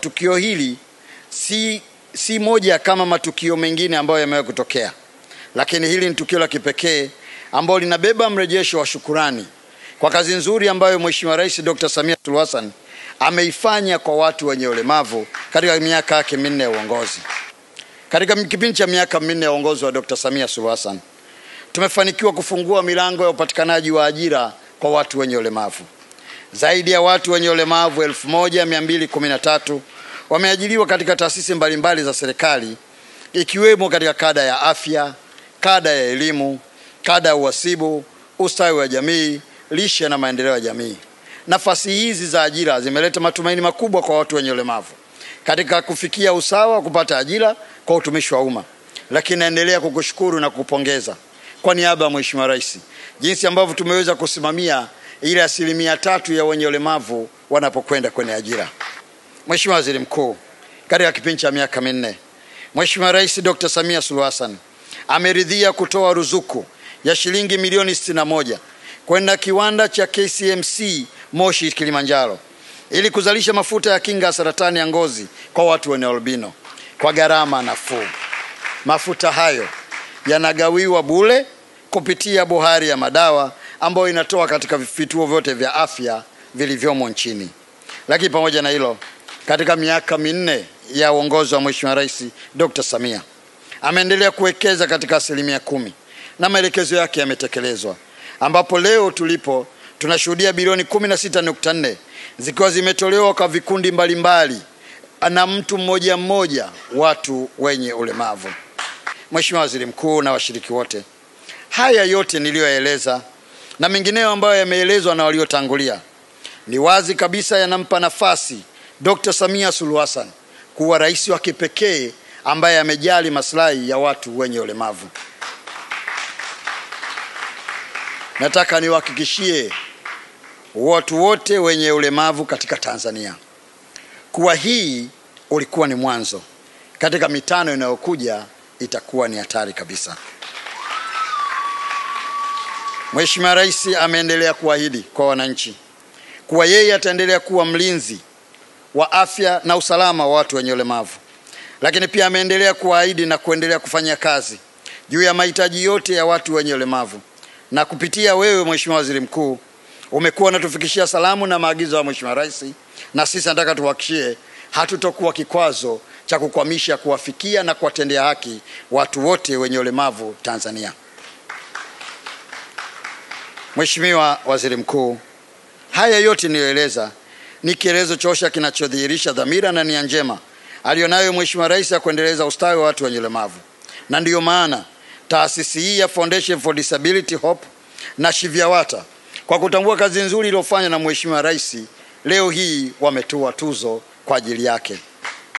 Tukio hili si moja kama matukio mengine ambayo yamewahi kutokea, lakini hili ni tukio la kipekee ambalo linabeba mrejesho wa shukurani kwa kazi nzuri ambayo Mheshimiwa Rais Dr. Samia Suluhu Hassan ameifanya kwa watu wenye ulemavu katika miaka yake minne ya uongozi. Katika kipindi cha miaka minne ya uongozi wa Dr. Samia Suluhu Hassan, tumefanikiwa kufungua milango ya upatikanaji wa ajira kwa watu wenye ulemavu. Zaidi ya watu wenye ulemavu 1213 wameajiriwa katika taasisi mbalimbali za serikali, ikiwemo katika kada ya afya, kada ya elimu, kada ya uhasibu, ustawi wa jamii, lishe na maendeleo ya jamii. Nafasi hizi za ajira zimeleta matumaini makubwa kwa watu wenye ulemavu katika kufikia usawa wa kupata ajira kwa utumishi wa umma. Lakini naendelea kukushukuru na kukupongeza kwa niaba ya Mheshimiwa Rais jinsi ambavyo tumeweza kusimamia ile 3% ya wenye ulemavu wanapokwenda kwenye ajira. Mheshimiwa Waziri Mkuu, katika kipindi cha miaka minne, Mheshimiwa Rais Dr. Samia Suluhu Hassan ameridhia kutoa ruzuku ya shilingi milioni 61 kwenda kiwanda cha KCMC Moshi Kilimanjaro ili kuzalisha mafuta ya kinga ya saratani ya ngozi kwa watu wenye albino kwa gharama nafuu. Mafuta hayo yanagawiwa bure kupitia bohari ya madawa ambayo inatoa katika vituo vyote vya afya vilivyomo nchini. Lakini pamoja na hilo, katika miaka minne ya uongozi wa Mheshimiwa Rais Dr. Samia ameendelea kuwekeza katika 10% na maelekezo yake yametekelezwa, ambapo leo tulipo tunashuhudia bilioni 16.4 zikiwa zimetolewa kwa vikundi mbalimbali na mtu mmoja mmoja watu wenye ulemavu. Mheshimiwa Waziri Mkuu na washiriki wote, haya yote niliyoeleza na mengineyo ambayo yameelezwa na waliotangulia ni wazi kabisa yanampa nafasi Dr. Samia Suluhu Hassan kuwa rais wa kipekee ambaye amejali maslahi ya watu wenye ulemavu. Nataka niwahakikishie watu wote wenye ulemavu katika Tanzania kuwa hii ulikuwa ni mwanzo. Katika mitano inayokuja itakuwa ni hatari kabisa. Mheshimiwa Rais ameendelea kuahidi kwa wananchi kuwa yeye ataendelea kuwa mlinzi wa afya na usalama wa watu wenye ulemavu. Lakini pia ameendelea kuahidi na kuendelea kufanya kazi juu ya mahitaji yote ya watu wenye ulemavu. Na kupitia wewe Mheshimiwa Waziri Mkuu, umekuwa unatufikishia salamu na maagizo ya Mheshimiwa Rais, na sisi nataka tuhakikishie hatutokuwa kikwazo cha kukwamisha kuwafikia na kuwatendea haki watu wote wenye ulemavu Tanzania. Mheshimiwa Waziri Mkuu, haya yote niliyoeleza ni kielezo tosha kinachodhihirisha dhamira na nia njema alionayo Mheshimiwa Rais ya kuendeleza ustawi wa watu wenye ulemavu. Na ndiyo maana taasisi hii ya Foundation for Disability Hope na SHIVYAWATA, kwa kutambua kazi nzuri iliyofanywa na Mheshimiwa Rais, leo hii wametoa tuzo kwa ajili yake.